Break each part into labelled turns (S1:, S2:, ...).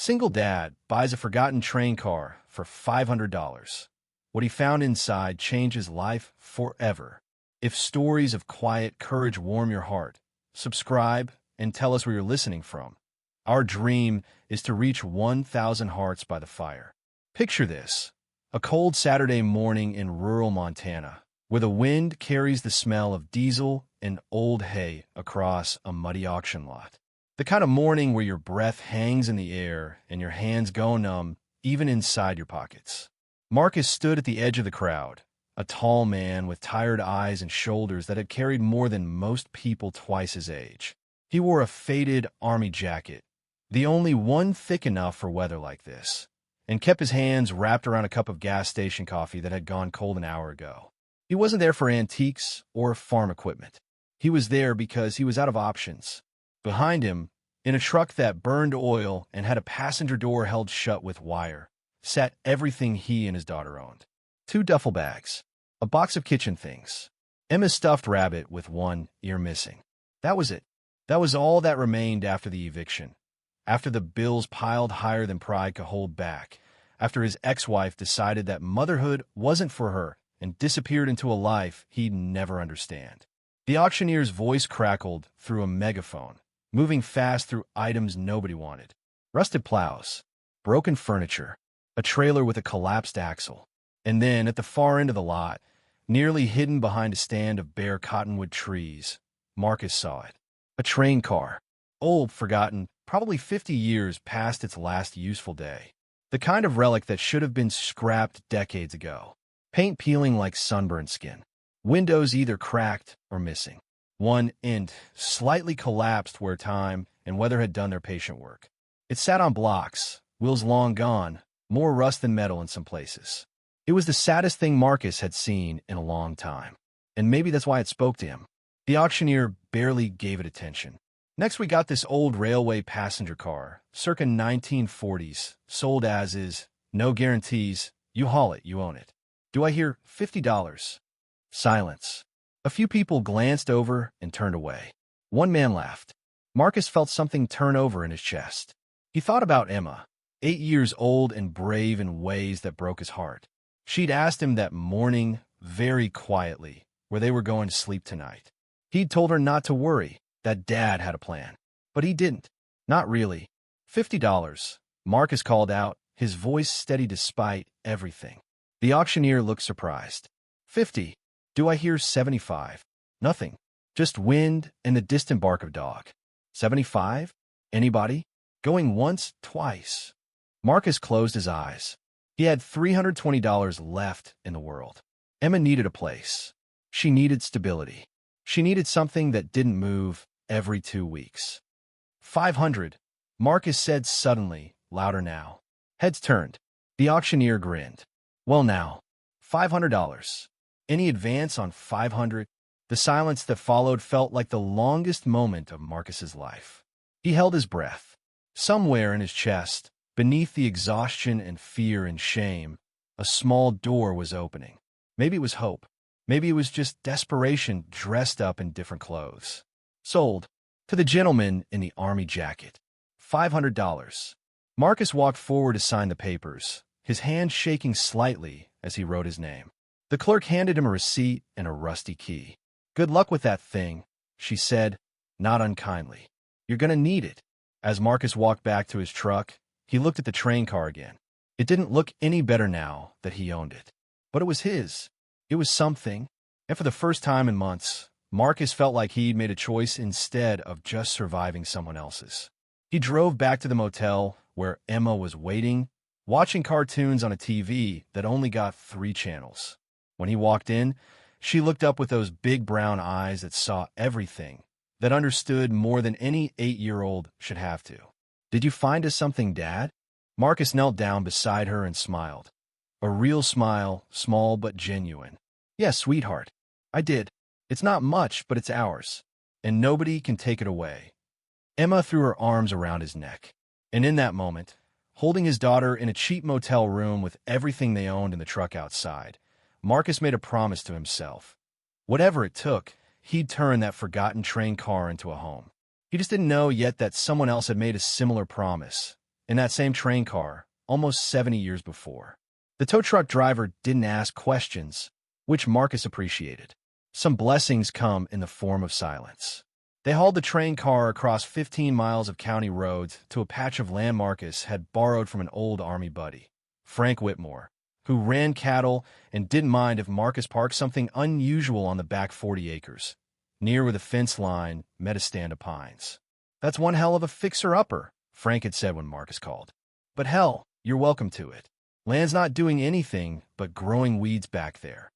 S1: Single dad buys a forgotten train car for $500. What he found inside changed his life forever. If stories of quiet courage warm your heart, subscribe and tell us where you're listening from. Our dream is to reach 1,000 hearts by the fire. Picture this: a cold Saturday morning in rural Montana, where the wind carries the smell of diesel and old hay across a muddy auction lot. The kind of morning where your breath hangs in the air and your hands go numb, even inside your pockets. Marcus stood at the edge of the crowd, a tall man with tired eyes and shoulders that had carried more than most people twice his age. He wore a faded army jacket, the only one thick enough for weather like this, and kept his hands wrapped around a cup of gas station coffee that had gone cold an hour ago. He wasn't there for antiques or farm equipment. He was there because he was out of options. Behind him, in a truck that burned oil and had a passenger door held shut with wire, sat everything he and his daughter owned. 2 duffel bags, a box of kitchen things, Emma's stuffed rabbit with one ear missing. That was it. That was all that remained after the eviction, after the bills piled higher than pride could hold back, after his ex-wife decided that motherhood wasn't for her and disappeared into a life he'd never understand. The auctioneer's voice crackled through a megaphone, moving fast through items nobody wanted. Rusted plows, broken furniture, a trailer with a collapsed axle. And then, at the far end of the lot, nearly hidden behind a stand of bare cottonwood trees, Marcus saw it. A train car. Old, forgotten, probably 50 years past its last useful day. The kind of relic that should have been scrapped decades ago. Paint peeling like sunburned skin. Windows either cracked or missing. One end slightly collapsed where time and weather had done their patient work. It sat on blocks, wheels long gone, more rust than metal in some places. It was the saddest thing Marcus had seen in a long time, and maybe that's why it spoke to him. The auctioneer barely gave it attention. Next we got this old railway passenger car, circa 1940s, sold as is, no guarantees, you haul it, you own it. Do I hear $50? Silence. A few people glanced over and turned away. One man laughed. Marcus felt something turn over in his chest. He thought about Emma, 8 years old and brave in ways that broke his heart. She'd asked him that morning, very quietly, where they were going to sleep tonight. He'd told her not to worry, that Dad had a plan. But he didn't. Not really. $50, Marcus called out, his voice steady despite everything. The auctioneer looked surprised. 50. Do I hear 75? Nothing. Just wind and the distant bark of dog. 75? Anybody? Going once, twice. Marcus closed his eyes. He had $320 left in the world. Emma needed a place. She needed stability. She needed something that didn't move every 2 weeks. 500, Marcus said suddenly, louder now. Heads turned. The auctioneer grinned. Well now, $500. Any advance on 500? The silence that followed felt like the longest moment of Marcus's life. He held his breath. Somewhere in his chest, beneath the exhaustion and fear and shame, a small door was opening. Maybe it was hope. Maybe it was just desperation dressed up in different clothes. Sold. To the gentleman in the army jacket. $500. Marcus walked forward to sign the papers, his hand shaking slightly as he wrote his name. The clerk handed him a receipt and a rusty key. Good luck with that thing, she said, not unkindly. You're gonna need it. As Marcus walked back to his truck, he looked at the train car again. It didn't look any better now that he owned it. But it was his. It was something. And for the first time in months, Marcus felt like he'd made a choice instead of just surviving someone else's. He drove back to the motel where Emma was waiting, watching cartoons on a TV that only got 3 channels. When he walked in, she looked up with those big brown eyes that saw everything, that understood more than any 8-year-old should have to. Did you find us something, Dad? Marcus knelt down beside her and smiled. A real smile, small but genuine. Yes, sweetheart. I did. It's not much, but it's ours. And nobody can take it away. Emma threw her arms around his neck. And in that moment, holding his daughter in a cheap motel room with everything they owned in the truck outside, Marcus made a promise to himself. Whatever it took, he'd turn that forgotten train car into a home. He just didn't know yet that someone else had made a similar promise, in that same train car, almost 70 years before. The tow truck driver didn't ask questions, which Marcus appreciated. Some blessings come in the form of silence. They hauled the train car across 15 miles of county roads to a patch of land Marcus had borrowed from an old Army buddy, Frank Whitmore, who ran cattle and didn't mind if Marcus parked something unusual on the back 40 acres. Near where the fence line met a stand of pines. "That's one hell of a fixer-upper," Frank had said when Marcus called. "But hell, you're welcome to it. Land's not doing anything but growing weeds back there."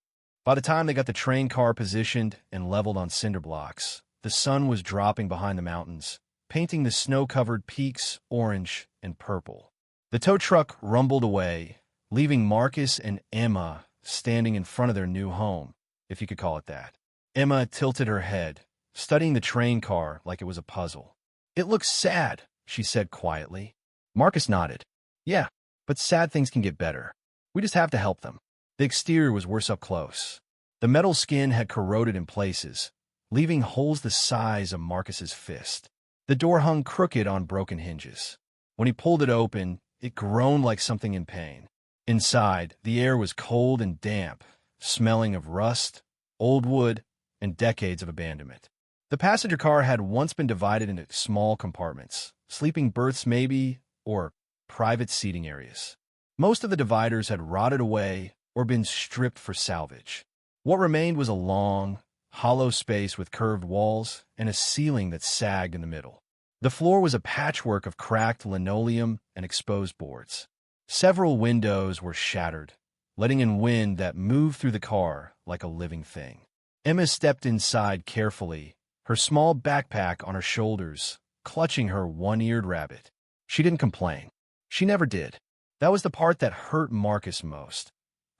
S1: By the time they got the train car positioned and leveled on cinder blocks, the sun was dropping behind the mountains, painting the snow-covered peaks orange and purple. The tow truck rumbled away, leaving Marcus and Emma standing in front of their new home, if you could call it that. Emma tilted her head, studying the train car like it was a puzzle. "It looks sad," she said quietly. Marcus nodded. "Yeah, but sad things can get better. We just have to help them." The exterior was worse up close. The metal skin had corroded in places, leaving holes the size of Marcus's fist. The door hung crooked on broken hinges. When he pulled it open, it groaned like something in pain. Inside, the air was cold and damp, smelling of rust, old wood, and decades of abandonment. The passenger car had once been divided into small compartments, sleeping berths maybe, or private seating areas. Most of the dividers had rotted away or been stripped for salvage. What remained was a long, hollow space with curved walls and a ceiling that sagged in the middle. The floor was a patchwork of cracked linoleum and exposed boards. Several windows were shattered, letting in wind that moved through the car like a living thing. Emma stepped inside carefully, her small backpack on her shoulders, clutching her one-eared rabbit. She didn't complain. She never did. That was the part that hurt Marcus most.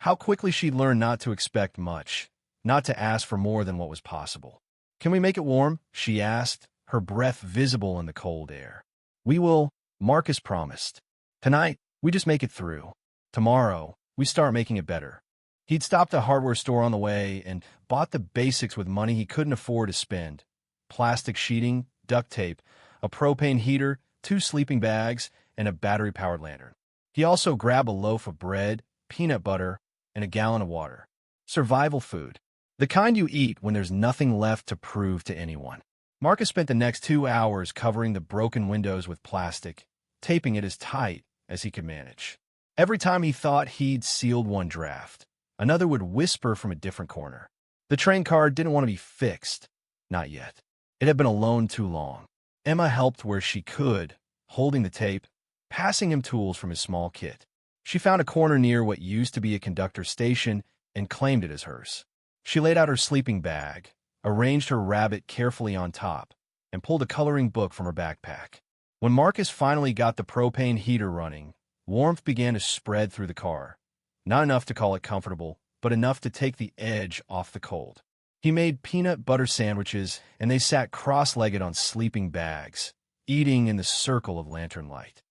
S1: How quickly she'd learned not to expect much, not to ask for more than what was possible. "Can we make it warm?" she asked, her breath visible in the cold air. "We will," Marcus promised. "Tonight, we just make it through. Tomorrow, we start making it better." He'd stopped at a hardware store on the way and bought the basics with money he couldn't afford to spend. Plastic sheeting, duct tape, a propane heater, 2 sleeping bags, and a battery-powered lantern. He also grabbed a loaf of bread, peanut butter, and a gallon of water. Survival food. The kind you eat when there's nothing left to prove to anyone. Marcus spent the next 2 hours covering the broken windows with plastic, taping it as tight as he could manage. Every time he thought he'd sealed one draft, another would whisper from a different corner. The train car didn't want to be fixed. Not yet. It had been alone too long. Emma helped where she could, holding the tape, passing him tools from his small kit. She found a corner near what used to be a conductor's station and claimed it as hers. She laid out her sleeping bag, arranged her rabbit carefully on top, and pulled a coloring book from her backpack. When Marcus finally got the propane heater running, warmth began to spread through the car. Not enough to call it comfortable, but enough to take the edge off the cold. He made peanut butter sandwiches, and they sat cross-legged on sleeping bags, eating in the circle of lantern light.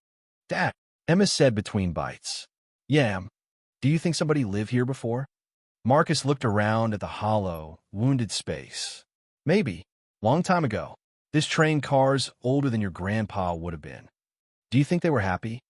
S1: "Dad," Emma said between bites. "Yeah, do you think somebody lived here before?" Marcus looked around at the hollow, wounded space. "Maybe. Long time ago. This train car's older than your grandpa would have been. Do you think they were happy?"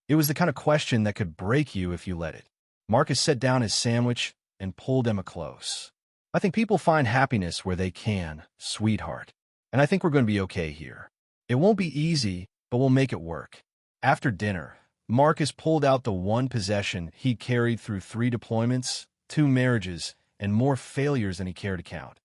S1: It was the kind of question that could break you if you let it. Marcus set down his sandwich and pulled Emma close. "I think people find happiness where they can, sweetheart. And I think we're going to be okay here. It won't be easy, but we'll make it work." After dinner, Marcus pulled out the one possession he carried through 3 deployments, 2 marriages, and more failures than he cared to count.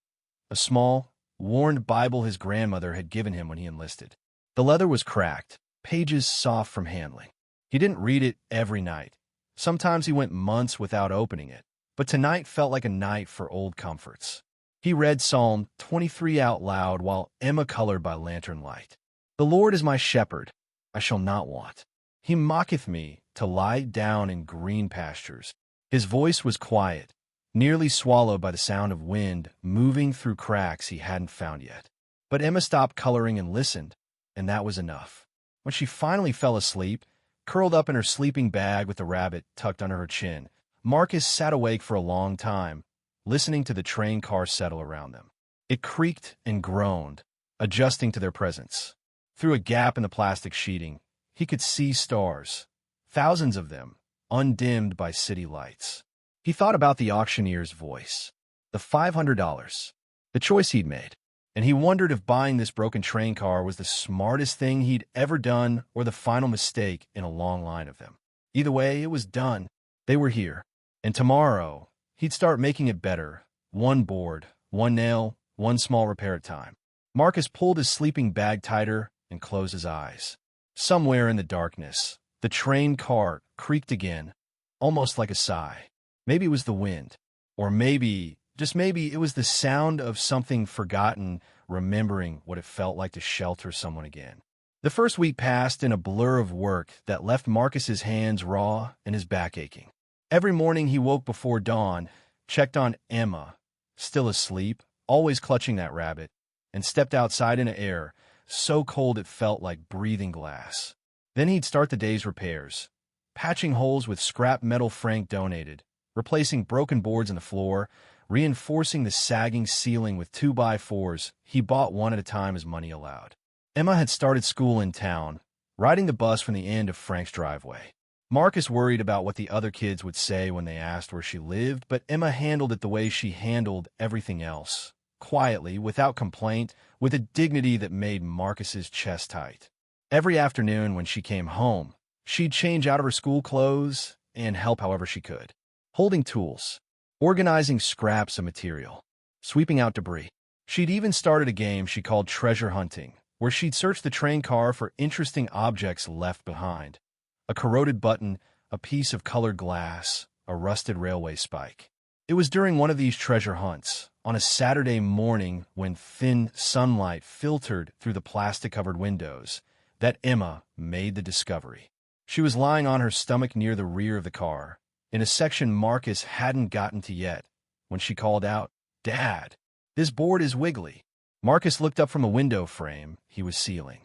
S1: A small, worn Bible his grandmother had given him when he enlisted. The leather was cracked, pages soft from handling. He didn't read it every night. Sometimes he went months without opening it, but tonight felt like a night for old comforts. He read Psalm 23 out loud while Emma colored by lantern light. "The Lord is my shepherd, I shall not want. He maketh me to lie down in green pastures." His voice was quiet, nearly swallowed by the sound of wind moving through cracks he hadn't found yet. But Emma stopped coloring and listened, and that was enough. When she finally fell asleep, curled up in her sleeping bag with the rabbit tucked under her chin, Marcus sat awake for a long time, listening to the train car settle around them. It creaked and groaned, adjusting to their presence. Through a gap in the plastic sheeting, he could see stars, thousands of them, undimmed by city lights. He thought about the auctioneer's voice, the $500, the choice he'd made, and he wondered if buying this broken train car was the smartest thing he'd ever done or the final mistake in a long line of them. Either way, it was done. They were here. And tomorrow, he'd start making it better. One board, one nail, one small repair at a time. Marcus pulled his sleeping bag tighter and closed his eyes. Somewhere in the darkness, the train car creaked again, almost like a sigh. Maybe it was the wind, or maybe, just maybe, it was the sound of something forgotten, remembering what it felt like to shelter someone again. The first week passed in a blur of work that left Marcus's hands raw and his back aching. Every morning he woke before dawn, checked on Emma, still asleep, always clutching that rabbit, and stepped outside into air, so cold it felt like breathing glass. Then he'd start the day's repairs, patching holes with scrap metal Frank donated, replacing broken boards in the floor, reinforcing the sagging ceiling with 2x4s he bought one at a time as money allowed. Emma had started school in town, riding the bus from the end of Frank's driveway. Marcus worried about what the other kids would say when they asked where she lived, but Emma handled it the way she handled everything else, quietly, without complaint, with a dignity that made Marcus's chest tight. Every afternoon when she came home, she'd change out of her school clothes and help however she could. Holding tools, organizing scraps of material, sweeping out debris. She'd even started a game she called treasure hunting, where she'd search the train car for interesting objects left behind. A corroded button, a piece of colored glass, a rusted railway spike. It was during one of these treasure hunts, on a Saturday morning when thin sunlight filtered through the plastic-covered windows, that Emma made the discovery. She was lying on her stomach near the rear of the car, in a section Marcus hadn't gotten to yet, when she called out, "Dad, this board is wiggly." Marcus looked up from a window frame he was sealing.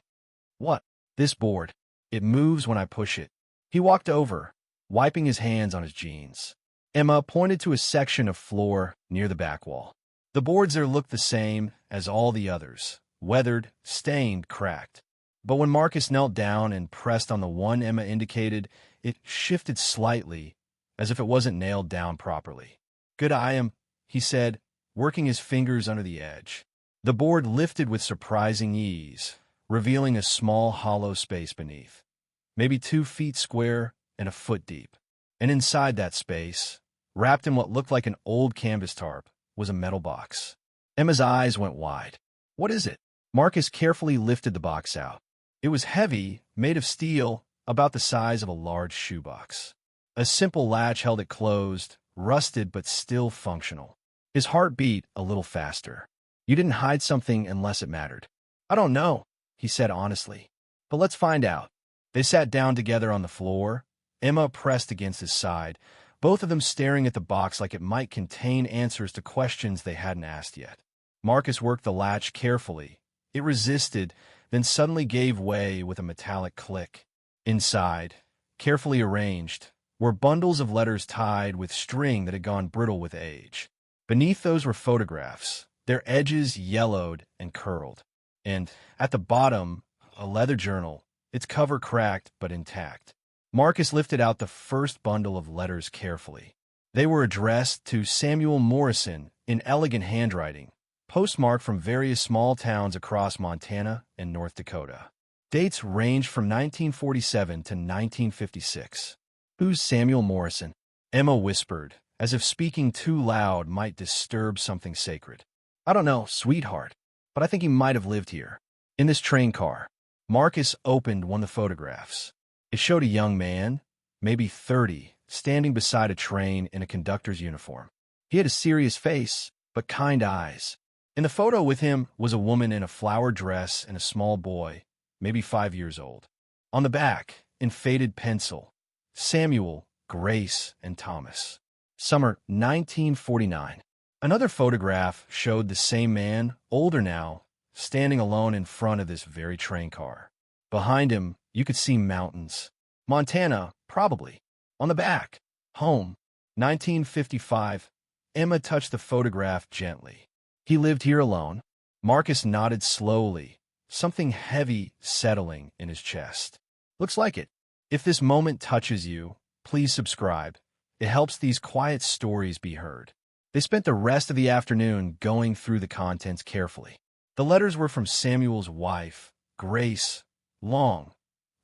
S1: "What?" "This board. It moves when I push it." He walked over, wiping his hands on his jeans. Emma pointed to a section of floor near the back wall. The boards there looked the same as all the others, weathered, stained, cracked. But when Marcus knelt down and pressed on the one Emma indicated, it shifted slightly, as if it wasn't nailed down properly. "Good eye, he said, working his fingers under the edge. The board lifted with surprising ease, revealing a small hollow space beneath, maybe 2 feet square and a foot deep. And inside that space, wrapped in what looked like an old canvas tarp, was a metal box. Emma's eyes went wide. "What is it?" Marcus carefully lifted the box out. It was heavy, made of steel, about the size of a large shoebox. A simple latch held it closed, rusted but still functional. His heart beat a little faster. "You didn't hide something unless it mattered." "I don't know," he said honestly. "But let's find out." They sat down together on the floor, Emma pressed against his side, both of them staring at the box like it might contain answers to questions they hadn't asked yet. Marcus worked the latch carefully. It resisted, then suddenly gave way with a metallic click. Inside, carefully arranged, were bundles of letters tied with string that had gone brittle with age. Beneath those were photographs, their edges yellowed and curled. And, at the bottom, a leather journal, its cover cracked but intact. Marcus lifted out the first bundle of letters carefully. They were addressed to Samuel Morrison in elegant handwriting, postmarked from various small towns across Montana and North Dakota. Dates ranged from 1947 to 1956. "Who's Samuel Morrison?" Emma whispered, as if speaking too loud might disturb something sacred. "I don't know, sweetheart, but I think he might have lived here. In this train car." Marcus opened one of the photographs. It showed a young man, maybe 30, standing beside a train in a conductor's uniform. He had a serious face, but kind eyes. In the photo with him was a woman in a flowered dress and a small boy, maybe 5 years old. On the back, in faded pencil, Samuel, Grace, and Thomas. Summer 1949. Another photograph showed the same man, older now, standing alone in front of this very train car. Behind him, you could see mountains. Montana, probably. On the back, home, 1955. Emma touched the photograph gently. He lived here alone. Marcus nodded slowly, something heavy settling in his chest. Looks like it. If this moment touches you, please subscribe. It helps these quiet stories be heard. They spent the rest of the afternoon going through the contents carefully. The letters were from Samuel's wife, Grace, long,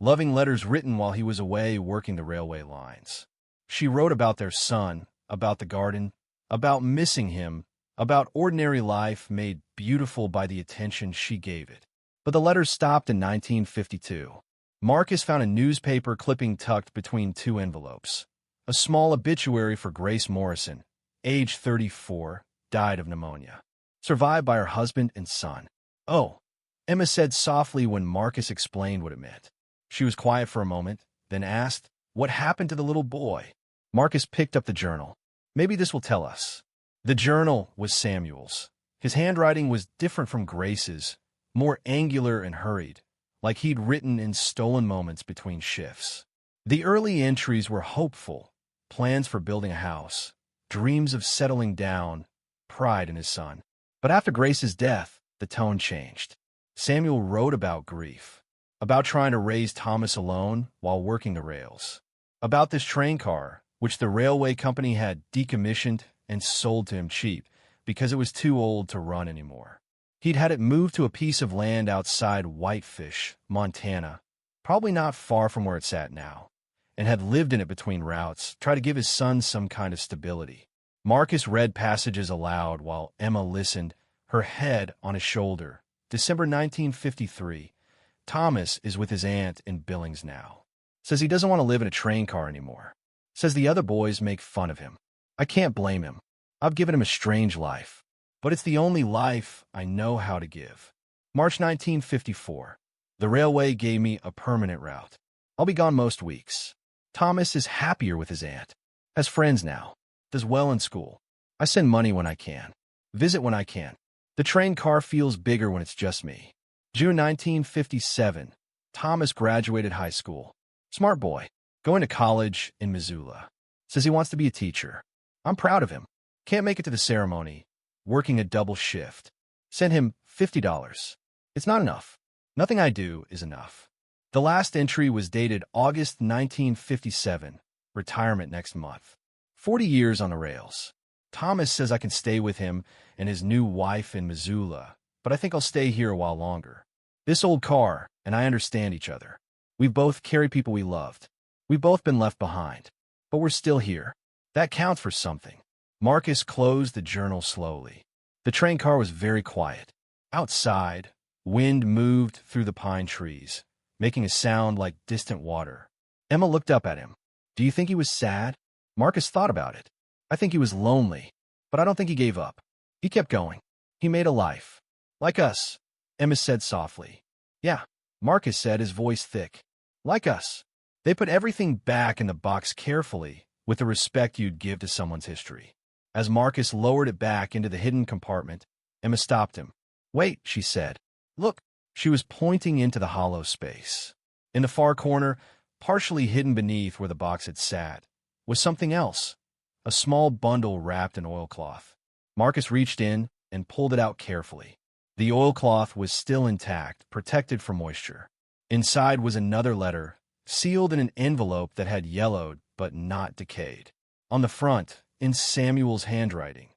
S1: loving letters written while he was away working the railway lines. She wrote about their son, about the garden, about missing him, about ordinary life made beautiful by the attention she gave it. But the letters stopped in 1952. Marcus found a newspaper clipping tucked between two envelopes. A small obituary for Grace Morrison, age 34, died of pneumonia. Survived by her husband and son. "Oh," Emma said softly when Marcus explained what it meant. She was quiet for a moment, then asked, "What happened to the little boy?" Marcus picked up the journal. "Maybe this will tell us." The journal was Samuel's. His handwriting was different from Grace's, more angular and hurried, like he'd written in stolen moments between shifts. The early entries were hopeful, plans for building a house, dreams of settling down, pride in his son. But after Grace's death, the tone changed. Samuel wrote about grief, about trying to raise Thomas alone while working the rails, about this train car, which the railway company had decommissioned and sold to him cheap because it was too old to run anymore. He'd had it moved to a piece of land outside Whitefish, Montana, probably not far from where it sat now, and had lived in it between routes, tried to give his son some kind of stability. Marcus read passages aloud while Emma listened, her head on his shoulder. December 1953. Thomas is with his aunt in Billings now. Says he doesn't want to live in a train car anymore. Says the other boys make fun of him. I can't blame him. I've given him a strange life, but it's the only life I know how to give. March 1954. The railway gave me a permanent route. I'll be gone most weeks. Thomas is happier with his aunt. Has friends now. Does well in school. I send money when I can. Visit when I can. The train car feels bigger when it's just me. June 1957. Thomas graduated high school. Smart boy. Going to college in Missoula. Says he wants to be a teacher. I'm proud of him. Can't make it to the ceremony. Working a double shift. Sent him $50. It's not enough. Nothing I do is enough. The last entry was dated August 1957. Retirement next month. 40 years on the rails. Thomas says I can stay with him and his new wife in Missoula, but I think I'll stay here a while longer. This old car and I understand each other. We've both carried people we loved. We've both been left behind, but we're still here. That counts for something. Marcus closed the journal slowly. The train car was very quiet. Outside, wind moved through the pine trees, making a sound like distant water. Emma looked up at him. Do you think he was sad? Marcus thought about it. I think he was lonely, but I don't think he gave up. He kept going. He made a life. Like us, Emma said softly. Yeah, Marcus said, his voice thick. Like us. They put everything back in the box carefully, with the respect you'd give to someone's history. As Marcus lowered it back into the hidden compartment, Emma stopped him. Wait, she said. Look. She was pointing into the hollow space. In the far corner, partially hidden beneath where the box had sat, was something else. A small bundle wrapped in oilcloth. Marcus reached in and pulled it out carefully. The oilcloth was still intact, protected from moisture. Inside was another letter, sealed in an envelope that had yellowed but not decayed. On the front, in Samuel's handwriting,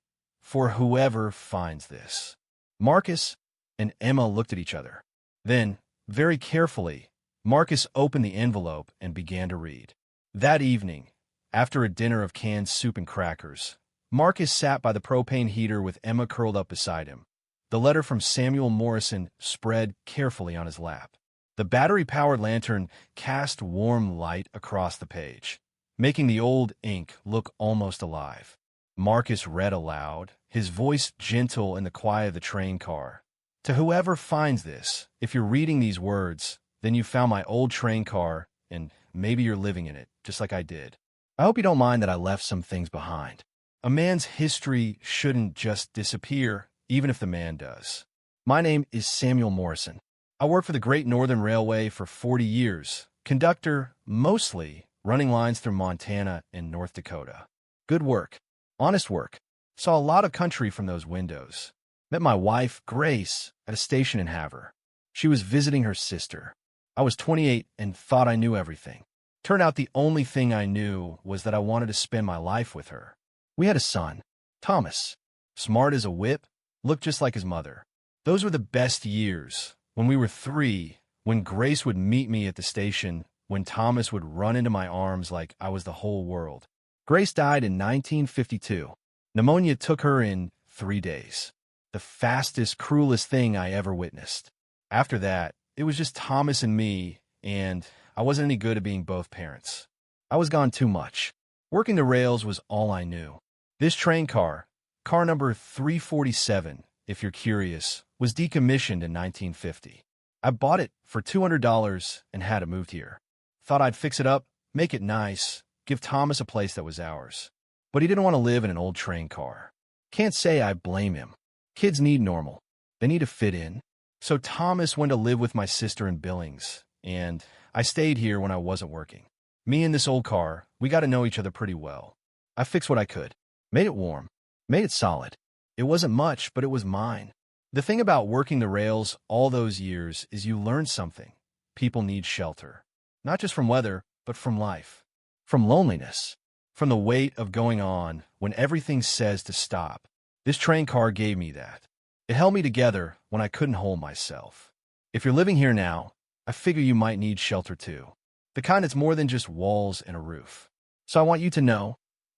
S1: for whoever finds this. Marcus and Emma looked at each other. Then, very carefully, Marcus opened the envelope and began to read. That evening, after a dinner of canned soup and crackers, Marcus sat by the propane heater with Emma curled up beside him. The letter from Samuel Morrison spread carefully on his lap. The battery-powered lantern cast warm light across the page, making the old ink look almost alive. Marcus read aloud, his voice gentle in the quiet of the train car. To whoever finds this, if you're reading these words, then you found my old train car, and maybe you're living in it, just like I did. I hope you don't mind that I left some things behind. A man's history shouldn't just disappear, even if the man does. My name is Samuel Morrison. I worked for the Great Northern Railway for 40 years, conductor, mostly, running lines through Montana and North Dakota. Good work. Honest work. Saw a lot of country from those windows. Met my wife, Grace, at a station in Havre. She was visiting her sister. I was 28 and thought I knew everything. Turned out the only thing I knew was that I wanted to spend my life with her. We had a son, Thomas. Smart as a whip, looked just like his mother. Those were the best years. When we were 3, when Grace would meet me at the station, when Thomas would run into my arms like I was the whole world. Grace died in 1952. Pneumonia took her in 3 days. The fastest, cruelest thing I ever witnessed. After that, it was just Thomas and me, and I wasn't any good at being both parents. I was gone too much. Working the rails was all I knew. This train car number 347, if you're curious, was decommissioned in 1950. I bought it for $200 and had it moved here. Thought I'd fix it up, make it nice, give Thomas a place that was ours. But he didn't want to live in an old train car. Can't say I blame him. Kids need normal. They need to fit in. So Thomas went to live with my sister in Billings, and I stayed here when I wasn't working. Me and this old car, we got to know each other pretty well. I fixed what I could. Made it warm. Made it solid. It wasn't much, but it was mine. The thing about working the rails all those years is you learn something. People need shelter. Not just from weather, but from life. From loneliness. From the weight of going on when everything says to stop. This train car gave me that. It held me together when I couldn't hold myself. If you're living here now, I figure you might need shelter too. The kind that's more than just walls and a roof. So I want you to know,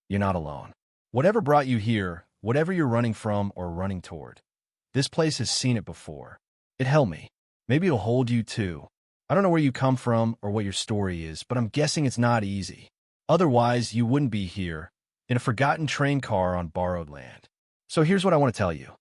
S1: you're not alone. Whatever brought you here, whatever you're running from or running toward, this place has seen it before. It held me. Maybe it'll hold you too. I don't know where you come from or what your story is, but I'm guessing it's not easy. Otherwise, you wouldn't be here, in a forgotten train car on borrowed land. So here's what I want to tell you.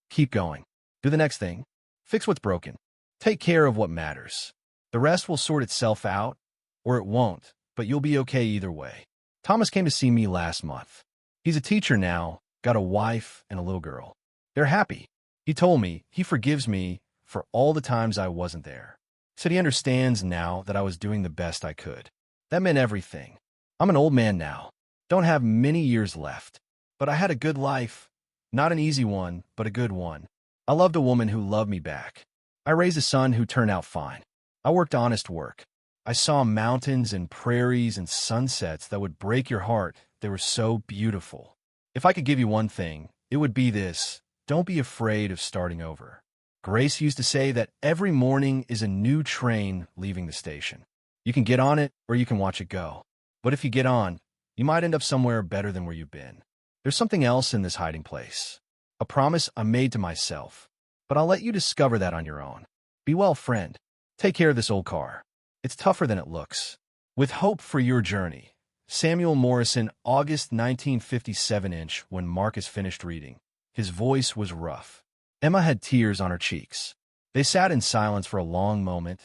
S1: Keep going. Do the next thing. Fix what's broken. Take care of what matters. The rest will sort itself out, or it won't, but you'll be okay either way. Thomas came to see me last month. He's a teacher now, got a wife and a little girl. They're happy. He told me he forgives me for all the times I wasn't there. Said he understands now that I was doing the best I could. That meant everything. I'm an old man now. Don't have many years left. But I had a good life. Not an easy one, but a good one. I loved a woman who loved me back. I raised a son who turned out fine. I worked honest work. I saw mountains and prairies and sunsets that would break your heart. They were so beautiful. If I could give you one thing, it would be this. Don't be afraid of starting over. Grace used to say that every morning is a new train leaving the station. You can get on it or you can watch it go. But if you get on, you might end up somewhere better than where you've been. There's something else in this hiding place. A promise I made to myself. But I'll let you discover that on your own. Be well, friend. Take care of this old car. It's tougher than it looks. With hope for your journey. Samuel Morrison, August 1957 when Marcus finished reading. His voice was rough. Emma had tears on her cheeks. They sat in silence for a long moment,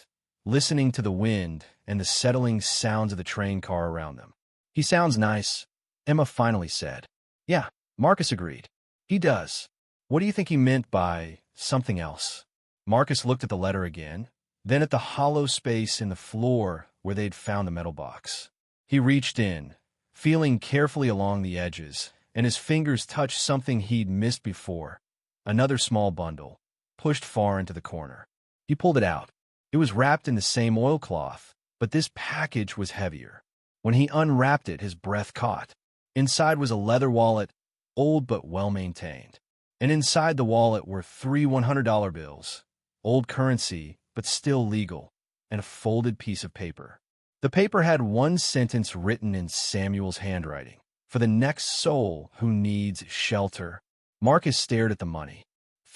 S1: listening to the wind and the settling sounds of the train car around them. He sounds nice, Emma finally said. Yeah, Marcus agreed. He does. What do you think he meant by something else? Marcus looked at the letter again, then at the hollow space in the floor where they'd found the metal box. He reached in, feeling carefully along the edges, and his fingers touched something he'd missed before. Another small bundle, pushed far into the corner. He pulled it out. It was wrapped in the same oilcloth, but this package was heavier. When he unwrapped it, his breath caught. Inside was a leather wallet, old but well-maintained. And inside the wallet were 3 $100 bills, old currency, but still legal, and a folded piece of paper. The paper had one sentence written in Samuel's handwriting. For the next soul who needs shelter. Marcus stared at the money.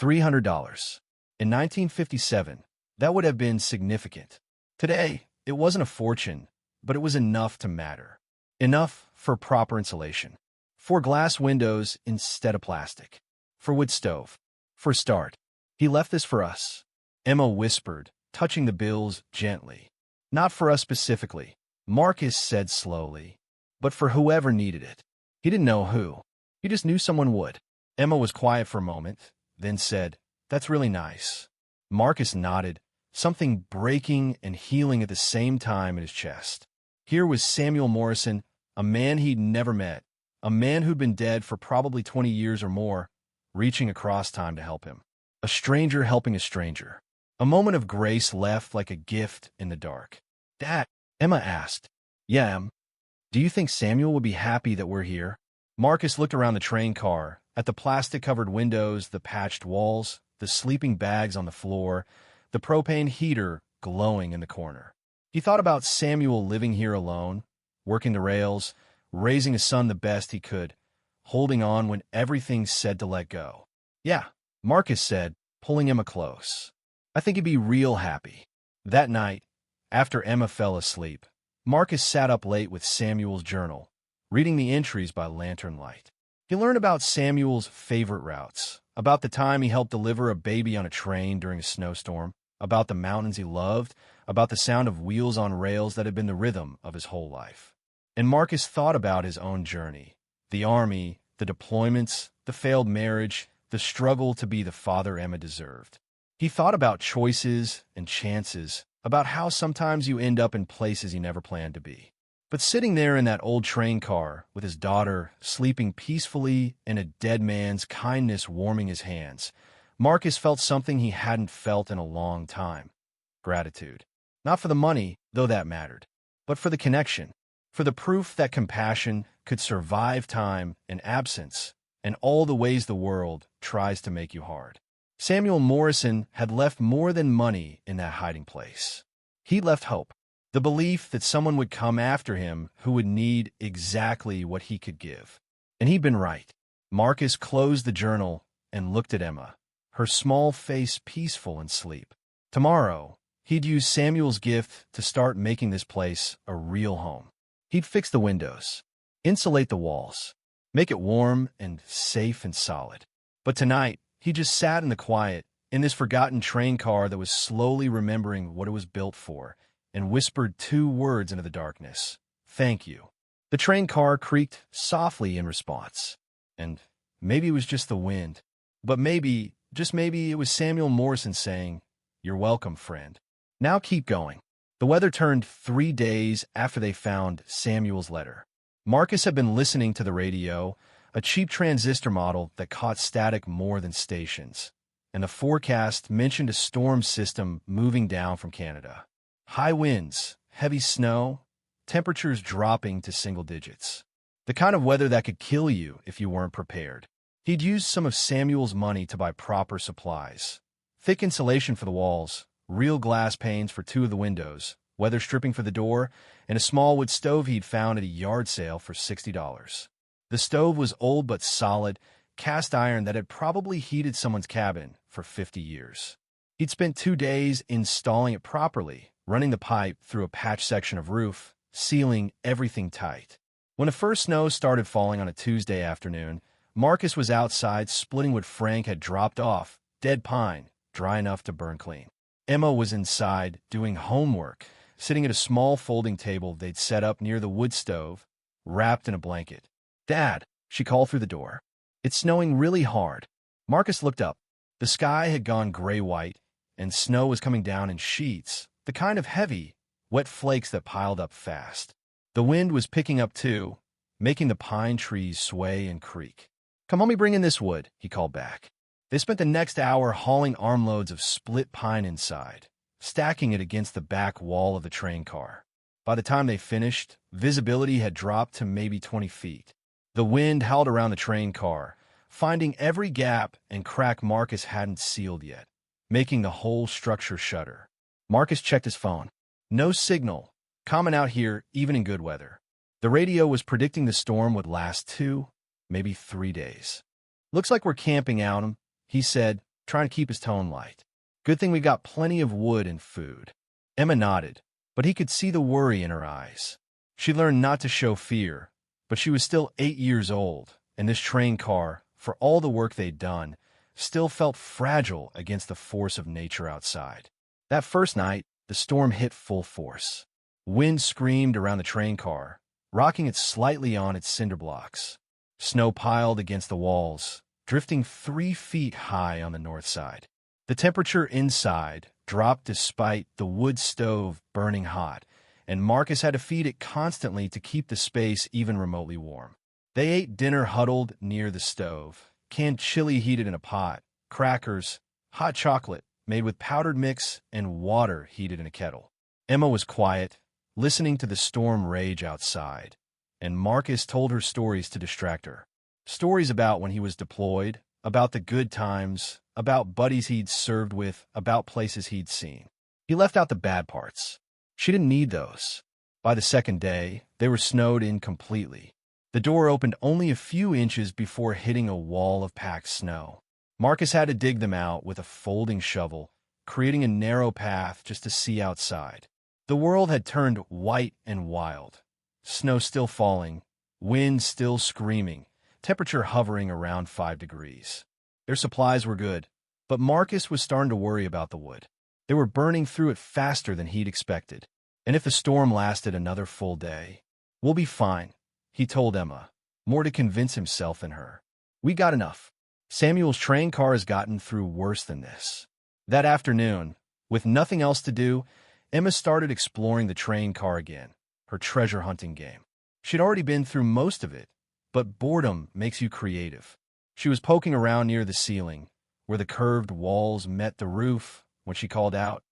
S1: $300. In 1957, that would have been significant. Today, it wasn't a fortune, but it was enough to matter. Enough for proper insulation. For glass windows instead of plastic. For wood stove. For a start. He left this for us. Emma whispered, touching the bills gently. Not for us specifically, Marcus said slowly, but for whoever needed it. He didn't know who. He just knew someone would. Emma was quiet for a moment, then said, That's really nice. Marcus nodded, something breaking and healing at the same time in his chest. Here was Samuel Morrison, a man he'd never met, a man who'd been dead for probably 20 years or more, reaching across time to help him. A stranger helping a stranger. A moment of grace left like a gift in the dark. Dad, Emma asked. Yeah, Em. Do you think Samuel would be happy that we're here? Marcus looked around the train car, at the plastic-covered windows, the patched walls, the sleeping bags on the floor, the propane heater glowing in the corner. He thought about Samuel living here alone, working the rails, raising his son the best he could, holding on when everything said to let go. Yeah, Marcus said, pulling Emma close. I think he'd be real happy. That night, after Emma fell asleep, Marcus sat up late with Samuel's journal, reading the entries by lantern light. He learned about Samuel's favorite routes, about the time he helped deliver a baby on a train during a snowstorm, about the mountains he loved, about the sound of wheels on rails that had been the rhythm of his whole life. And Marcus thought about his own journey, the army, the deployments, the failed marriage, the struggle to be the father Emma deserved. He thought about choices and chances, about how sometimes you end up in places you never planned to be. But sitting there in that old train car with his daughter, sleeping peacefully and a dead man's kindness warming his hands, Marcus felt something he hadn't felt in a long time. Gratitude. Not for the money, though that mattered, but for the connection, for the proof that compassion could survive time and absence, and all the ways the world tries to make you hard. Samuel Morrison had left more than money in that hiding place. He left hope, the belief that someone would come after him who would need exactly what he could give. And he'd been right. Marcus closed the journal and looked at Emma, her small face peaceful in sleep. Tomorrow, he'd use Samuel's gift to start making this place a real home. He'd fix the windows, insulate the walls, make it warm and safe and solid. But tonight, he just sat in the quiet, in this forgotten train car that was slowly remembering what it was built for, and whispered two words into the darkness. Thank you. The train car creaked softly in response. And maybe it was just the wind. But maybe, just maybe, it was Samuel Morrison saying, "You're welcome, friend. Now keep going." The weather turned 3 days after they found Samuel's letter. Marcus had been listening to the radio, a cheap transistor model that caught static more than stations, and the forecast mentioned a storm system moving down from Canada. High winds, heavy snow, temperatures dropping to single digits. The kind of weather that could kill you if you weren't prepared. He'd used some of Samuel's money to buy proper supplies. Thick insulation for the walls, real glass panes for 2 of the windows, weather stripping for the door, and a small wood stove he'd found at a yard sale for $60. The stove was old but solid, cast iron that had probably heated someone's cabin for 50 years. He'd spent 2 days installing it properly, running the pipe through a patch section of roof, sealing everything tight. When the first snow started falling on a Tuesday afternoon, Marcus was outside splitting what Frank had dropped off, dead pine, dry enough to burn clean. Emma was inside, doing homework, sitting at a small folding table they'd set up near the wood stove, wrapped in a blanket. "Dad," she called through the door. "It's snowing really hard." Marcus looked up. The sky had gone gray-white, and snow was coming down in sheets, the kind of heavy, wet flakes that piled up fast. The wind was picking up too, making the pine trees sway and creak. "Come, let me bring in this wood," he called back. They spent the next hour hauling armloads of split pine inside, stacking it against the back wall of the train car. By the time they finished, visibility had dropped to maybe 20 feet. The wind howled around the train car, finding every gap and crack Marcus hadn't sealed yet, making the whole structure shudder. Marcus checked his phone. No signal, common out here even in good weather. The radio was predicting the storm would last 2, maybe 3 days. "Looks like we're camping out," he said, trying to keep his tone light. "Good thing we got plenty of wood and food." Emma nodded, but he could see the worry in her eyes. She learned not to show fear, but she was still 8 years old, and this train car, for all the work they'd done, still felt fragile against the force of nature outside. That first night, the storm hit full force. Wind screamed around the train car, rocking it slightly on its cinder blocks. Snow piled against the walls, drifting 3 feet high on the north side. The temperature inside dropped despite the wood stove burning hot, and Marcus had to feed it constantly to keep the space even remotely warm. They ate dinner huddled near the stove, canned chili heated in a pot, crackers, hot chocolate, made with powdered mix and water heated in a kettle. Emma was quiet, listening to the storm rage outside, and Marcus told her stories to distract her. Stories about when he was deployed, about the good times, about buddies he'd served with, about places he'd seen. He left out the bad parts. She didn't need those. By the second day, they were snowed in completely. The door opened only a few inches before hitting a wall of packed snow. Marcus had to dig them out with a folding shovel, creating a narrow path just to see outside. The world had turned white and wild. Snow still falling, wind still screaming, temperature hovering around 5 degrees. Their supplies were good, but Marcus was starting to worry about the wood. They were burning through it faster than he'd expected. And if the storm lasted another full day, "We'll be fine," he told Emma, more to convince himself than her. "We got enough. Samuel's train car has gotten through worse than this." That afternoon, with nothing else to do, Emma started exploring the train car again, her treasure hunting game. She'd already been through most of it, but boredom makes you creative. She was poking around near the ceiling, where the curved walls met the roof, when she called out,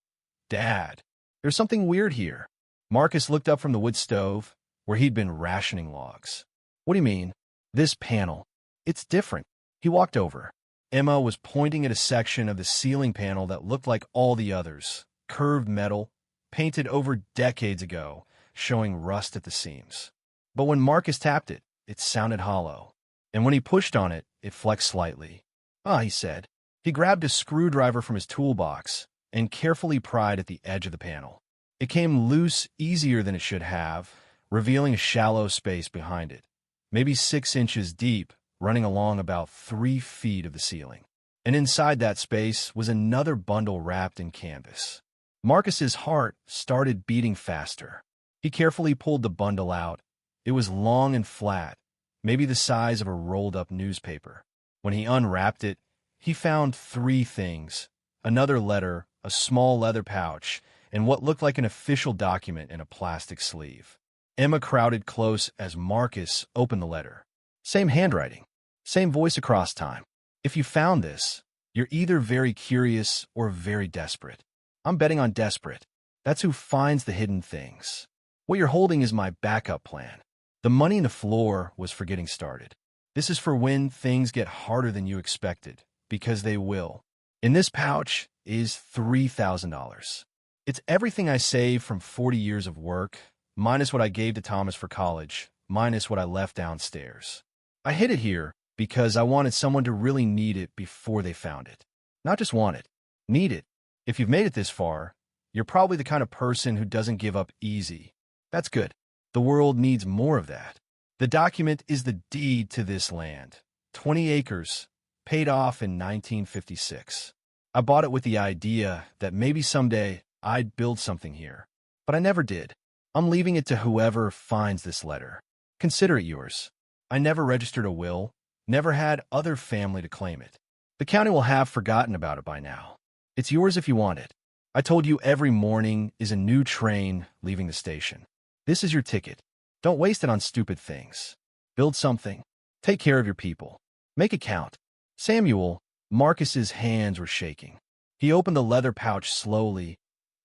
S1: "Dad, there's something weird here." Marcus looked up from the wood stove, where he'd been rationing logs. "What do you mean?" "This panel. It's different." He walked over. Emma was pointing at a section of the ceiling panel that looked like all the others, curved metal, painted over decades ago, showing rust at the seams. But when Marcus tapped it, it sounded hollow. And when he pushed on it, it flexed slightly. "Ah," he said. He grabbed a screwdriver from his toolbox and carefully pried at the edge of the panel. It came loose easier than it should have, revealing a shallow space behind it, maybe 6 inches deep, running along about 3 feet of the ceiling. And inside that space was another bundle wrapped in canvas. Marcus's heart started beating faster. He carefully pulled the bundle out. It was long and flat, maybe the size of a rolled-up newspaper. When he unwrapped it, he found 3 things: another letter, a small leather pouch, and what looked like an official document in a plastic sleeve. Emma crowded close as Marcus opened the letter. Same handwriting, same voice across time. "If you found this, you're either very curious or very desperate." "I'm betting on desperate. That's who finds the hidden things. What you're holding is my backup plan. The money in the floor was for getting started. This is for when things get harder than you expected, because they will. In this pouch is $3,000. It's everything I saved from 40 years of work, minus what I gave to Thomas for college, minus what I left downstairs. I hid it here because I wanted someone to really need it before they found it. Not just want it, need it. If you've made it this far, you're probably the kind of person who doesn't give up easy. That's good. The world needs more of that. The document is the deed to this land. 20 acres, paid off in 1956. I bought it with the idea that maybe someday I'd build something here. But I never did. I'm leaving it to whoever finds this letter. Consider it yours. I never registered a will, never had other family to claim it. The county will have forgotten about it by now. It's yours if you want it. I told you every morning is a new train leaving the station. This is your ticket. Don't waste it on stupid things. Build something. Take care of your people. Make it count." Samuel, Marcus's hands were shaking. He opened the leather pouch slowly,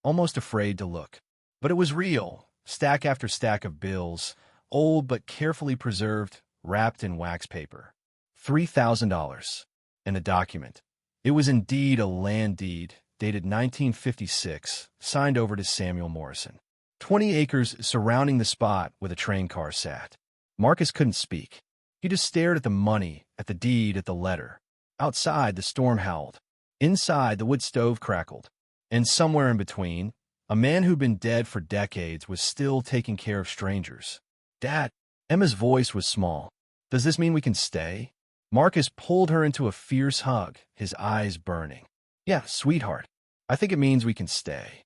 S1: almost afraid to look. But it was real, stack after stack of bills, old but carefully preserved, wrapped in wax paper. $3,000. And the document. It was indeed a land deed, dated 1956, signed over to Samuel Morrison. 20 acres surrounding the spot where the train car sat. Marcus couldn't speak. He just stared at the money, at the deed, at the letter. Outside, the storm howled. Inside, the wood stove crackled. And somewhere in between, a man who'd been dead for decades was still taking care of strangers. "Dad," Emma's voice was small. "Does this mean we can stay?" Marcus pulled her into a fierce hug, his eyes burning. "Yeah, sweetheart, I think it means we can stay."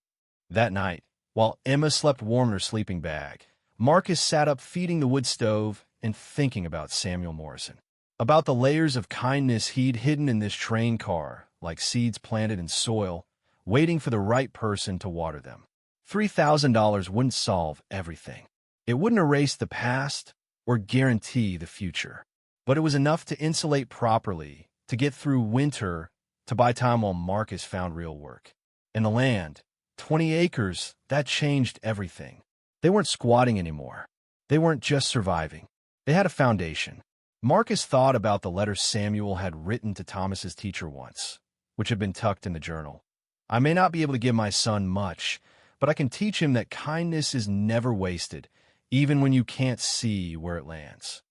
S1: That night, while Emma slept warm in her sleeping bag, Marcus sat up feeding the wood stove and thinking about Samuel Morrison. About the layers of kindness he'd hidden in this train car, like seeds planted in soil, waiting for the right person to water them. $3,000 wouldn't solve everything. It wouldn't erase the past or guarantee the future. But it was enough to insulate properly, to get through winter to buy time while Marcus found real work. And the land, 20 acres, that changed everything. They weren't squatting anymore. They weren't just surviving. They had a foundation. Marcus thought about the letter Samuel had written to Thomas's teacher once, which had been tucked in the journal. I may not be able to give my son much, but I can teach him that kindness is never wasted, even when you can't see where it lands.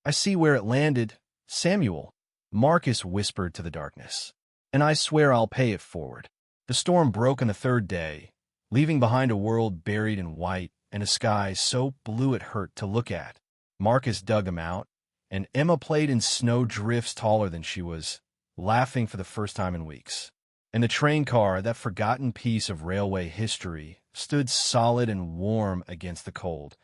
S1: I see where it landed, Samuel, Marcus whispered to the darkness. And I swear I'll pay it forward. The storm broke on the third day, leaving behind a world buried in white and a sky so blue it hurt to look at. Marcus dug them out, and Emma played in snow drifts taller than she was, laughing for the first time in weeks. And the train car, that forgotten piece of railway history, stood solid and warm against the cold,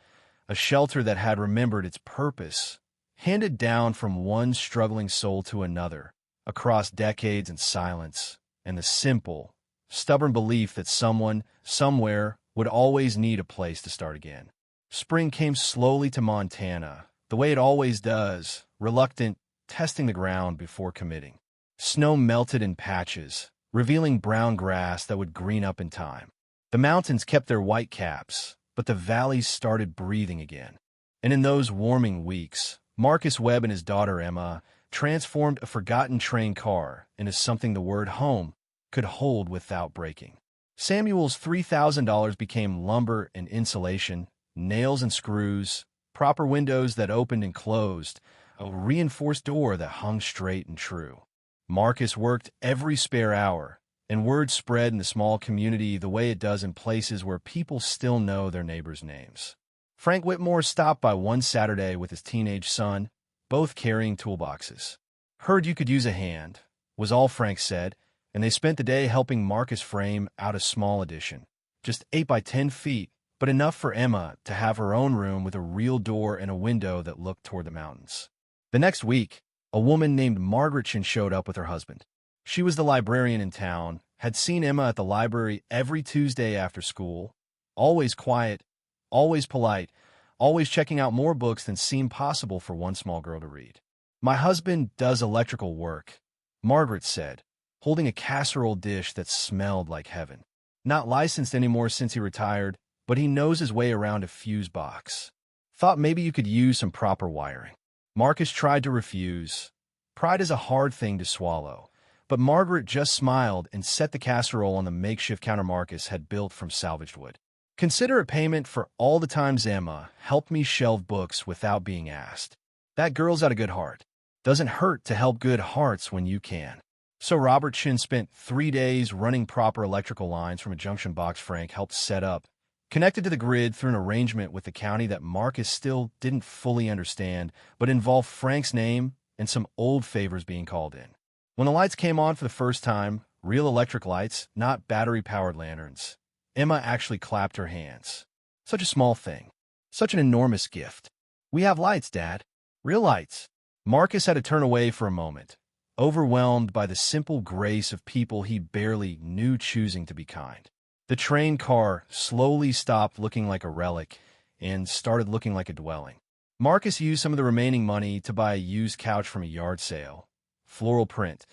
S1: a shelter that had remembered its purpose, handed down from one struggling soul to another, across decades and silence, and the simple, stubborn belief that someone, somewhere, would always need a place to start again. Spring came slowly to Montana, the way it always does, reluctant, testing the ground before committing. Snow melted in patches, revealing brown grass that would green up in time. The mountains kept their white caps, but the valleys started breathing again. And in those warming weeks, Marcus Webb and his daughter Emma transformed a forgotten train car into something the word home could hold without breaking. Samuel's $3,000 became lumber and insulation, nails and screws, proper windows that opened and closed, a reinforced door that hung straight and true. Marcus worked every spare hour, and word spread in the small community the way it does in places where people still know their neighbors' names. Frank Whitmore stopped by one Saturday with his teenage son, both carrying toolboxes. "Heard you could use a hand," was all Frank said, and they spent the day helping Marcus frame out a small addition. Just 8 by 10 feet, but enough for Emma to have her own room with a real door and a window that looked toward the mountains. The next week, a woman named Margaret showed up with her husband. She was the librarian in town, had seen Emma at the library every Tuesday after school, always quiet, always polite, always checking out more books than seemed possible for one small girl to read. "My husband does electrical work," Margaret said, holding a casserole dish that smelled like heaven. "Not licensed anymore since he retired, but he knows his way around a fuse box. Thought maybe you could use some proper wiring." Marcus tried to refuse. Pride is a hard thing to swallow, but Margaret just smiled and set the casserole on the makeshift counter Marcus had built from salvaged wood. "Consider it payment for all the times Emma helped me shelve books without being asked. That girl's got a good heart. Doesn't hurt to help good hearts when you can." So Robert spent 3 days running proper electrical lines from a junction box Frank helped set up, connected to the grid through an arrangement with the county that Marcus still didn't fully understand, but involved Frank's name and some old favors being called in. When the lights came on for the first time, real electric lights, not battery-powered lanterns, Emma actually clapped her hands. Such a small thing. Such an enormous gift. "We have lights, Dad. Real lights." Marcus had to turn away for a moment, overwhelmed by the simple grace of people he barely knew choosing to be kind. The train car slowly stopped looking like a relic and started looking like a dwelling. Marcus used some of the remaining money to buy a used couch from a yard sale. Floral print,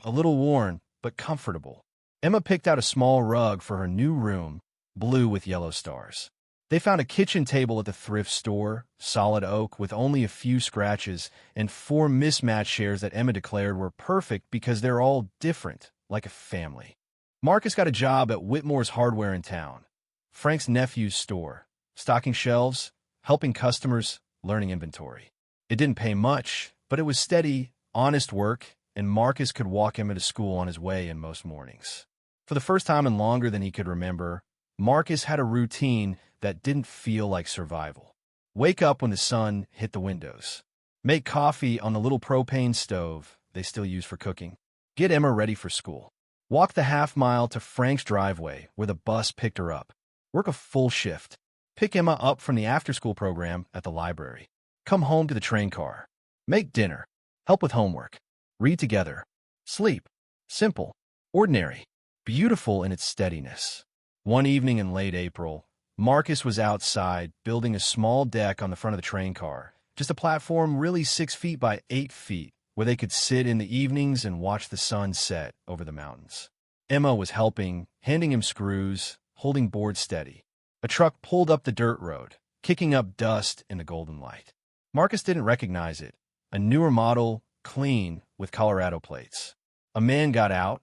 S1: a little worn, but comfortable. Emma picked out a small rug for her new room, blue with yellow stars. They found a kitchen table at the thrift store, solid oak with only a few scratches, and 4 mismatched chairs that Emma declared were perfect because they're all different, like a family. Marcus got a job at Whitmore's Hardware in town, Frank's nephew's store, stocking shelves, helping customers, learning inventory. It didn't pay much, but it was steady, honest work, and Marcus could walk him to school on his way in most mornings. For the first time in longer than he could remember, Marcus had a routine that didn't feel like survival. Wake up when the sun hit the windows. Make coffee on the little propane stove they still use for cooking. Get Emma ready for school. Walk the half-mile to Frank's driveway where the bus picked her up. Work a full shift. Pick Emma up from the after-school program at the library. Come home to the train car. Make dinner. Help with homework. Read together. Sleep. Simple. Ordinary. Beautiful in its steadiness. One evening in late April, Marcus was outside building a small deck on the front of the train car, just a platform really 6 feet by 8 feet, where they could sit in the evenings and watch the sun set over the mountains. Emma was helping, handing him screws, holding boards steady. A truck pulled up the dirt road, kicking up dust in the golden light. Marcus didn't recognize it. A newer model, clean, with Colorado plates. A man got out,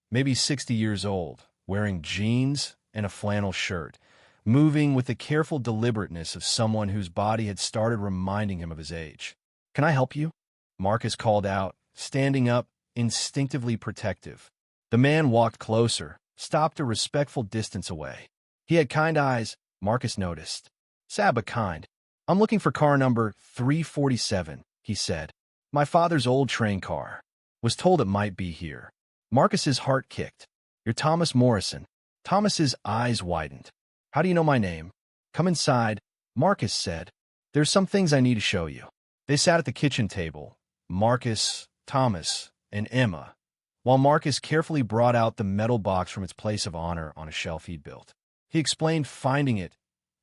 S1: maybe 60 years old, wearing jeans and a flannel shirt, moving with the careful deliberateness of someone whose body had started reminding him of his age. "Can I help you?" Marcus called out, standing up, instinctively protective. The man walked closer, stopped a respectful distance away. He had kind eyes, Marcus noticed. Sad but kind. "I'm looking for car number 347, he said. "My father's old train car. Was told it might be here." Marcus's heart kicked. "You're Thomas Morrison." Thomas's eyes widened. "How do you know my name?" "Come inside," Marcus said. "There's some things I need to show you." They sat at the kitchen table, Marcus, Thomas, and Emma, while Marcus carefully brought out the metal box from its place of honor on a shelf he'd built. He explained finding it,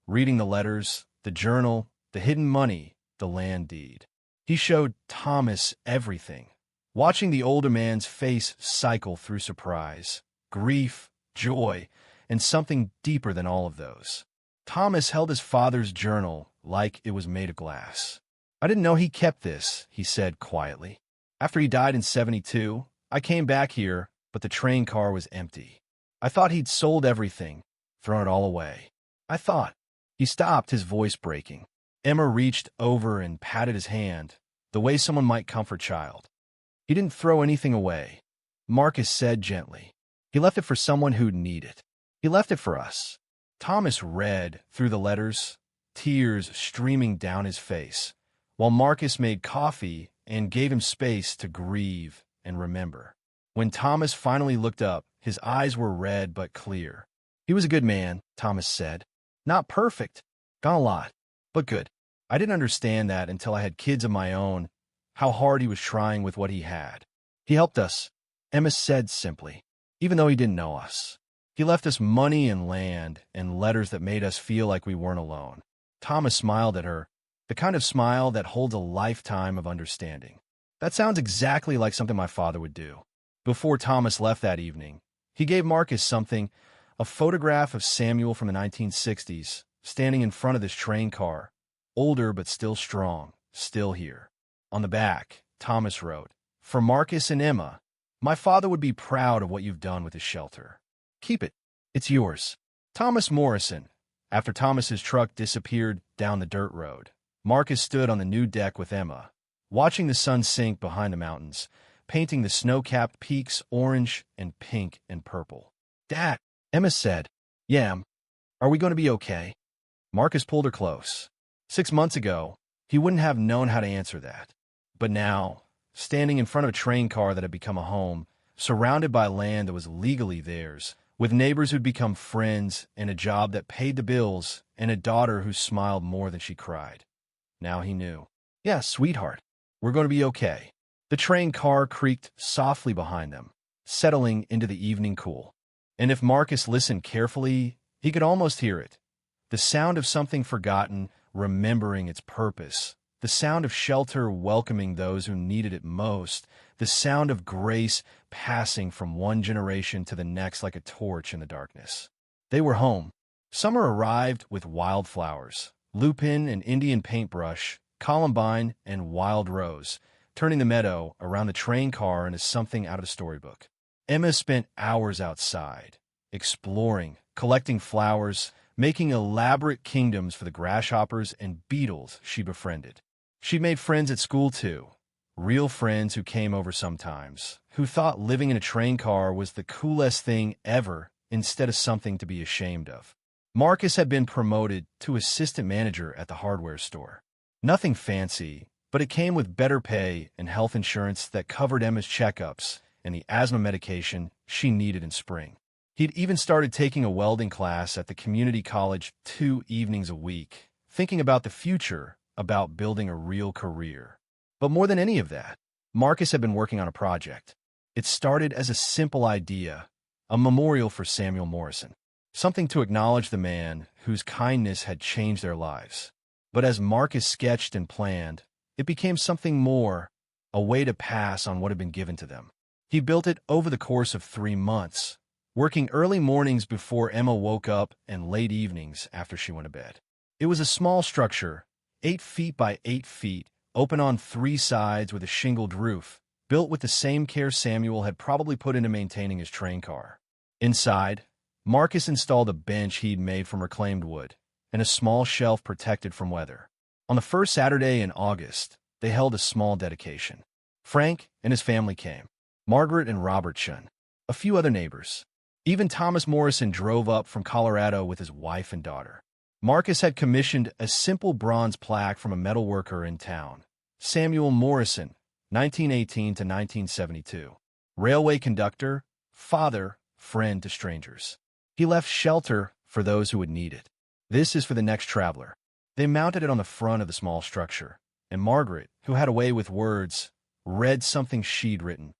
S1: reading the letters, the journal, the hidden money, the land deed. He showed Thomas everything, watching the older man's face cycle through surprise, grief, joy, and something deeper than all of those. Thomas held his father's journal like it was made of glass. "I didn't know he kept this," he said quietly. "After he died in 72, I came back here, but the train car was empty. I thought he'd sold everything, thrown it all away. I thought—" He stopped, his voice breaking. Emma reached over and patted his hand, the way someone might comfort a child. "He didn't throw anything away," Marcus said gently. "He left it for someone who'd need it. He left it for us." Thomas read through the letters, tears streaming down his face, while Marcus made coffee and gave him space to grieve and remember. When Thomas finally looked up, his eyes were red but clear. "He was a good man," Thomas said. "Not perfect, gone a lot, but good. I didn't understand that until I had kids of my own, how hard he was trying with what he had. He helped us," Emma said simply, "even though he didn't know us. He left us money and land and letters that made us feel like we weren't alone." Thomas smiled at her, the kind of smile that holds a lifetime of understanding. "That sounds exactly like something my father would do." Before Thomas left that evening, he gave Marcus something, a photograph of Samuel from the 1960s, standing in front of this train car, older but still strong, still here. On the back, Thomas wrote, "For Marcus and Emma, my father would be proud of what you've done with his shelter. Keep it. It's yours." Thomas Morrison. After Thomas's truck disappeared down the dirt road, Marcus stood on the new deck with Emma, watching the sun sink behind the mountains, painting the snow-capped peaks orange and pink and purple. "Dad," Emma said. "Yeah, are we going to be okay?" Marcus pulled her close. 6 months ago, he wouldn't have known how to answer that. But now, standing in front of a train car that had become a home, surrounded by land that was legally theirs, with neighbors who'd become friends and a job that paid the bills and a daughter who smiled more than she cried. Now he knew. "Yeah, sweetheart, we're going to be okay." The train car creaked softly behind them, settling into the evening cool. And if Marcus listened carefully, he could almost hear it. The sound of something forgotten, remembering its purpose. The sound of shelter welcoming those who needed it most. The sound of grace passing from one generation to the next like a torch in the darkness. They were home. Summer arrived with wildflowers, lupin and Indian paintbrush, columbine and wild rose, turning the meadow around the train car into something out of a storybook. Emma spent hours outside, exploring, collecting flowers, making elaborate kingdoms for the grasshoppers and beetles she befriended. She made friends at school, too. Real friends who came over sometimes, who thought living in a train car was the coolest thing ever instead of something to be ashamed of. Marcus had been promoted to assistant manager at the hardware store. Nothing fancy, but it came with better pay and health insurance that covered Emma's checkups and the asthma medication she needed in spring. He'd even started taking a welding class at the community college 2 evenings a week, thinking about the future, about building a real career. But more than any of that, Marcus had been working on a project. It started as a simple idea, a memorial for Samuel Morrison, something to acknowledge the man whose kindness had changed their lives. But as Marcus sketched and planned, it became something more, a way to pass on what had been given to them. He built it over the course of 3 months, working early mornings before Emma woke up and late evenings after she went to bed. It was a small structure, 8 feet by 8 feet, open on 3 sides with a shingled roof, built with the same care Samuel had probably put into maintaining his train car. Inside, Marcus installed a bench he'd made from reclaimed wood and a small shelf protected from weather. On the first Saturday in August, they held a small dedication. Frank and his family came, Margaret and Robert Shun, a few other neighbors. Even Thomas Morrison drove up from Colorado with his wife and daughter. Marcus had commissioned a simple bronze plaque from a metalworker in town, Samuel Morrison, 1918 to 1972. Railway conductor, father, friend to strangers. He left shelter for those who would need it. This is for the next traveler. They mounted it on the front of the small structure, and Margaret, who had a way with words, read something she'd written.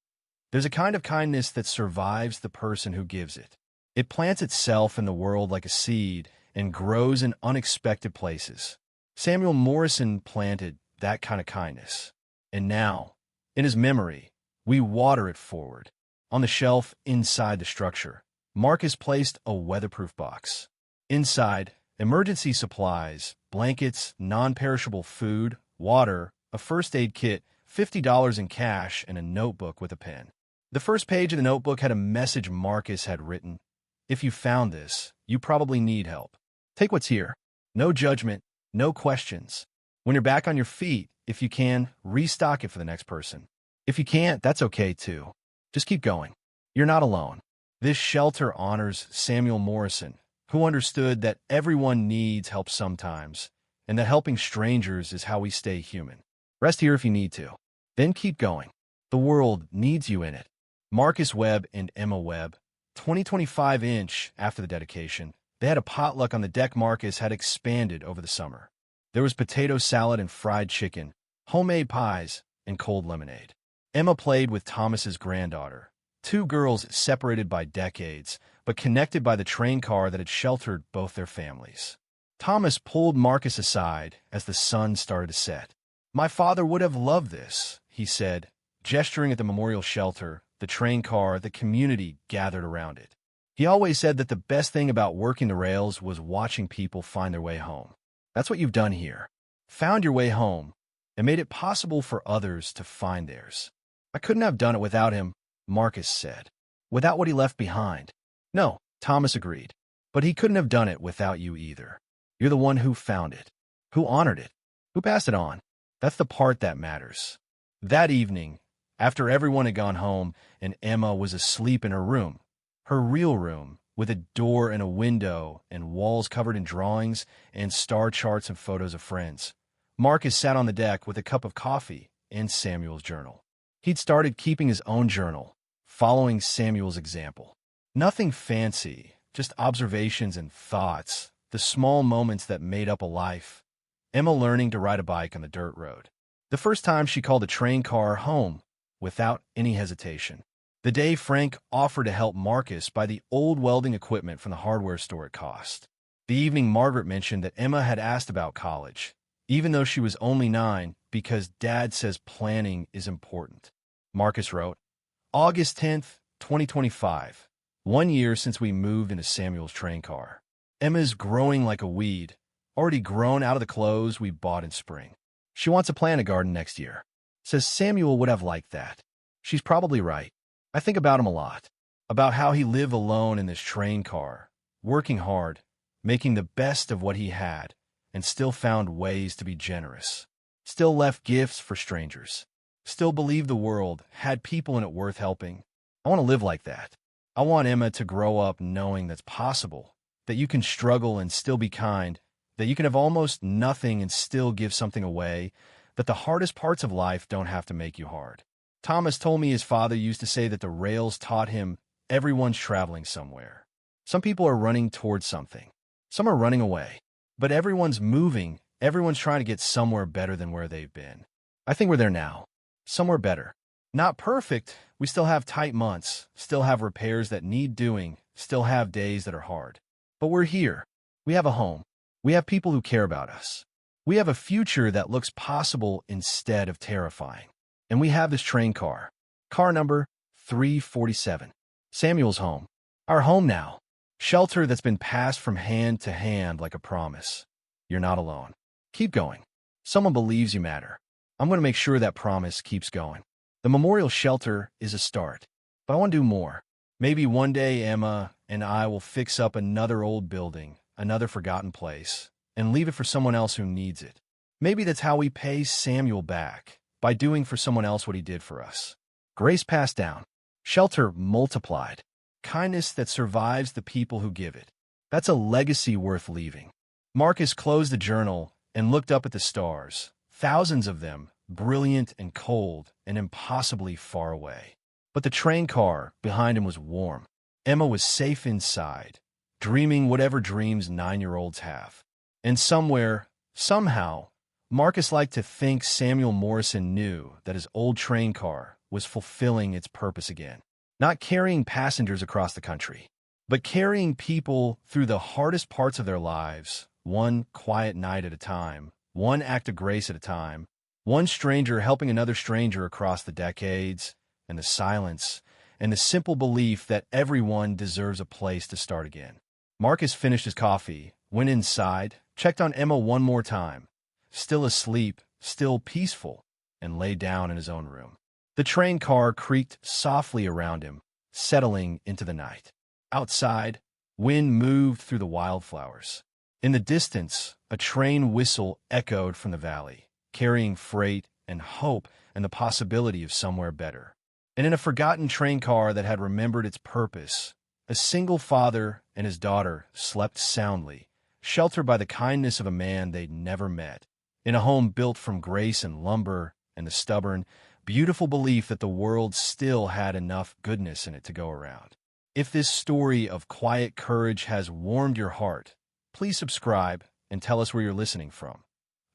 S1: There's a kind of kindness that survives the person who gives it. It plants itself in the world like a seed and grows in unexpected places. Samuel Morrison planted that kind of kindness. And now, in his memory, we water it forward. On the shelf inside the structure, Marcus placed a weatherproof box. Inside, emergency supplies, blankets, non-perishable food, water, a first aid kit, $50 in cash, and a notebook with a pen. The first page of the notebook had a message Marcus had written. If you found this, you probably need help. Take what's here. No judgment, no questions. When you're back on your feet, if you can, restock it for the next person. If you can't, that's okay too. Just keep going. You're not alone. This shelter honors Samuel Morrison, who understood that everyone needs help sometimes, and that helping strangers is how we stay human. Rest here if you need to. Then keep going. The world needs you in it. Marcus Webb and Emma Webb, 2025-inch after the dedication, they had a potluck on the deck. Marcus had expanded over the summer. There was potato salad and fried chicken, homemade pies, and cold lemonade. Emma played with Thomas's granddaughter, 2 girls separated by decades, but connected by the train car that had sheltered both their families. Thomas pulled Marcus aside as the sun started to set. "My father would have loved this," he said, gesturing at the memorial shelter, the train car, the community gathered around it. He always said that the best thing about working the rails was watching people find their way home. That's what you've done here. Found your way home and made it possible for others to find theirs. "I couldn't have done it without him," Marcus said. "Without what he left behind." "No," Thomas agreed. "But he couldn't have done it without you either. You're the one who found it, who honored it, who passed it on. That's the part that matters." That evening, after everyone had gone home and Emma was asleep in her real room, with a door and a window and walls covered in drawings and star charts and photos of friends, Marcus sat on the deck with a cup of coffee and Samuel's journal. He'd started keeping his own journal, following Samuel's example. Nothing fancy, just observations and thoughts, the small moments that made up a life. Emma learning to ride a bike on the dirt road. The first time she called a train car home, without any hesitation. The day Frank offered to help Marcus buy the old welding equipment from the hardware store it cost. The evening Margaret mentioned that Emma had asked about college, even though she was only 9, because Dad says planning is important. Marcus wrote, August 10th, 2025, 1 year since we moved into Samuel's train car. Emma's growing like a weed, already grown out of the clothes we bought in spring. She wants to plant a garden next year. Says Samuel would have liked that. She's probably right. I think about him a lot, about how he lived alone in this train car, working hard, making the best of what he had, and still found ways to be generous. Still left gifts for strangers. Still believed the world had people in it worth helping. I want to live like that. I want Emma to grow up knowing that's possible, that you can struggle and still be kind, that you can have almost nothing and still give something away, that the hardest parts of life don't have to make you hard. Thomas told me his father used to say that the rails taught him everyone's traveling somewhere. Some people are running towards something. Some are running away. But everyone's moving. Everyone's trying to get somewhere better than where they've been. I think we're there now. Somewhere better. Not perfect. We still have tight months, still have repairs that need doing, still have days that are hard. But we're here. We have a home. We have people who care about us. We have a future that looks possible instead of terrifying. And we have this train car. Car number 347. Samuel's home. Our home now. Shelter that's been passed from hand to hand like a promise. You're not alone. Keep going. Someone believes you matter. I'm going to make sure that promise keeps going. The memorial shelter is a start, but I want to do more. Maybe one day Emma and I will fix up another old building, another forgotten place, and leave it for someone else who needs it. Maybe that's how we pay Samuel back, by doing for someone else what he did for us. Grace passed down. Shelter multiplied. Kindness that survives the people who give it. That's a legacy worth leaving. Marcus closed the journal and looked up at the stars, thousands of them, brilliant and cold and impossibly far away. But the train car behind him was warm. Emma was safe inside, dreaming whatever dreams 9-year-olds have. And somewhere, somehow, Marcus liked to think Samuel Morrison knew that his old train car was fulfilling its purpose again. Not carrying passengers across the country, but carrying people through the hardest parts of their lives, one quiet night at a time, one act of grace at a time, one stranger helping another stranger across the decades, and the silence, and the simple belief that everyone deserves a place to start again. Marcus finished his coffee, went inside, checked on Emma one more time, still asleep, still peaceful, and lay down in his own room. The train car creaked softly around him, settling into the night. Outside, wind moved through the wildflowers. In the distance, a train whistle echoed from the valley, carrying freight and hope and the possibility of somewhere better. And in a forgotten train car that had remembered its purpose, a single father and his daughter slept soundly, sheltered by the kindness of a man they'd never met, in a home built from grace and lumber and the stubborn, beautiful belief that the world still had enough goodness in it to go around. If this story of quiet courage has warmed your heart, please subscribe and tell us where you're listening from.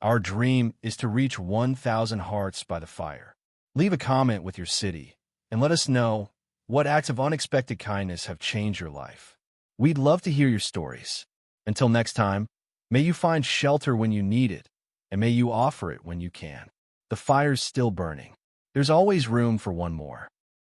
S1: Our dream is to reach 1,000 hearts by the fire. Leave a comment with your city and let us know what acts of unexpected kindness have changed your life. We'd love to hear your stories. Until next time, may you find shelter when you need it, and may you offer it when you can. The fire's still burning. There's always room for one more.